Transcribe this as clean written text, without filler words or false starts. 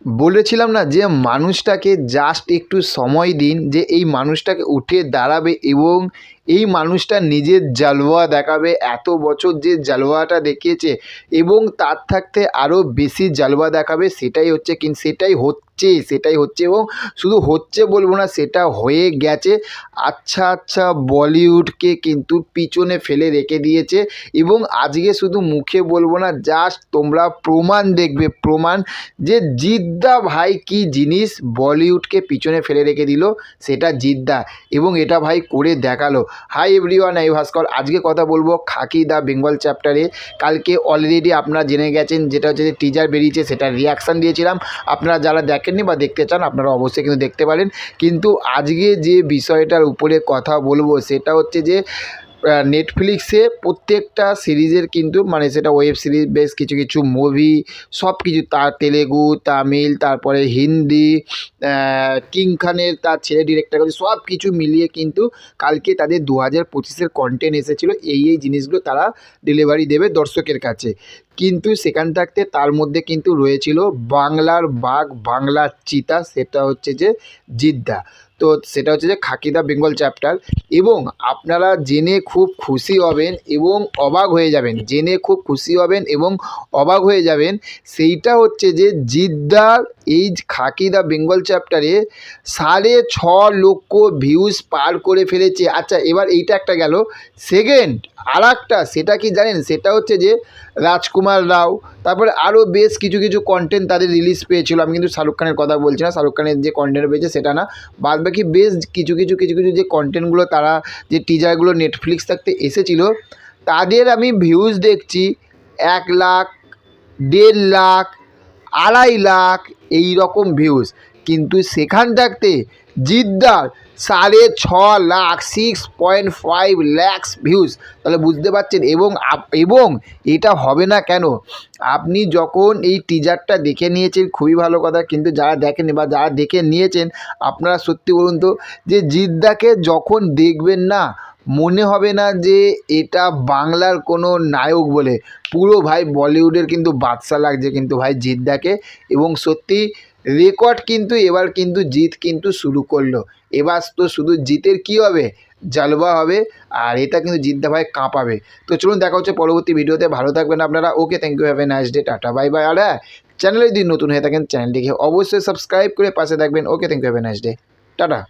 বলেছিলাম না যে মানুষটাকে জাস্ট একটু সময় দিন, যে এই মানুষটাকে উঠে দাঁড়াবে এবং এই মানুষটা নিজের জালওয়া দেখাবে। এত বছর যে জালওয়াটা দেখিয়েছে এবং তার থাকতে আরও বেশি জালওয়া দেখাবে, সেটাই হচ্ছে সেটাই হচ্ছে এবং শুধু হচ্ছে বলবো না, সেটা হয়ে গেছে। আচ্ছা আচ্ছা বলিউডকে কিন্তু পিছনে ফেলে রেখে দিয়েছে এবং আজকে শুধু মুখে বলবো না, জাস্ট তোমরা প্রমাণ দেখবে, প্রমাণ যে জিদ্দা ভাই কি জিনিস বলিউডকে পিছনে ফেলে রেখে দিল, সেটা জিদ্দা এবং এটা ভাই করে দেখালো। হাই এভরিওয়ান, আমি ভাস্কর। আজকে কথা বলবো খাকি দ্য বেঙ্গল চ্যাপ্টারে। কালকে অলরেডি আপনারা জেনে গেছেন, যেটা হচ্ছে যে টিজার বেরিয়েছে, সেটা রিয়াকশান দিয়েছিলাম। আপনারা যারা দেখেননি বা দেখতে চান, আপনারা অবশ্যই কিন্তু দেখতে পারেন। কিন্তু আজকে যে বিষয়টার উপরে কথা বলবো সেটা হচ্ছে যে নেটফ্লিক্সে প্রত্যেকটা সিরিজের কিন্তু মানে সেটা ওয়েব সিরিজ, বেশ কিছু কিছু মুভি, সব কিছু, তার তেলেগু, তামিল, তারপরে হিন্দি, কিং খানের তার ছেলে ডিরেক্টর করেছে, সব কিছু মিলিয়ে কিন্তু কালকে তাদের 2025-এর কন্টেন্ট এসেছিলো। এই জিনিসগুলো তারা ডেলিভারি দেবে দর্শকের কাছে। কিন্তু সেখান থাকতে তার মধ্যে কিন্তু রয়েছিল বাংলার বাঘ, বাংলার চিতা, সেটা হচ্ছে যে জিদ্দা। তো সেটা হচ্ছে যে খাকি দ্য বেঙ্গল চ্যাপ্টার। এবং আপনারা জেনে খুব খুশি হবেন এবং অবাক হয়ে যাবেন, জেনে খুব খুশি হবেন এবং অবাক হয়ে যাবেন। সেইটা হচ্ছে যে জিদ্দার এই খাকি দ্য বেঙ্গল চ্যাপ্টারে 6.5 লক্ষ ভিউজ পার করে ফেলেছে। আচ্ছা, এবার এইটা একটা গেল। সেকেন্ড আর একটা, সেটা কি জানেন? সেটা হচ্ছে যে রাজকুমার রাও, তারপরে আরও বেশ কিছু কিছু কন্টেন্ট তাদের রিলিজ পেয়েছিল। আমি কিন্তু শাহরুখ খানের কথা বলছি না, শাহরুখ খানের যে কন্টেন্ট পেয়েছে সেটা না, বাদবাকি বেশ কিছু কিছু যে কন্টেন্টগুলো তারা যে টিজারগুলো নেটফ্লিক্স থাকতে এসেছিলো, তাদের আমি ভিউজ দেখছি 1 লাখ, 1.5 লাখ, 2.5 লাখ এই রকম ভিউজ। কিন্তু সেখান থাকতে জিদ্দার 6.5 লাখ, 6.5 ল্যাক্স ভিউজ। তাহলে বুঝতে পারছেন। এবং এটা হবে না কেন? আপনি যখন এই টিজারটা দেখে নিয়েছেন খুবই ভালো কথা, কিন্তু যারা দেখেননি বা যারা দেখে নিয়েছেন, আপনারা সত্যি বলুন তো, যে জিদ্দাকে যখন দেখবেন না, মনে হবে না যে এটা বাংলার কোনো নায়ক বলে। পুরো ভাই বলিউডের কিন্তু বাদশা লাগছে কিন্তু ভাই জিদ্দাকে। এবং সত্যি রেকর্ড কিন্তু এবার কিন্তু জিৎ কিন্তু শুরু করলো। এবার তো শুধু জিতের কী হবে, জালবা হবে। আর এটা কিন্তু জিদ্দা ভাই কাঁপাবে। তো চলুন, দেখা হচ্ছে পরবর্তী ভিডিওতে। ভালো থাকবেন আপনারা। Okay, thank you, have a nice day, tata, bye bye. আর হ্যাঁ, চ্যানেলে যদি নতুন হয়ে থাকেন চ্যানেলটিকে অবশ্যই সাবস্ক্রাইব করে পাশে থাকবেন। Okay, thank you, have a nice day, tata.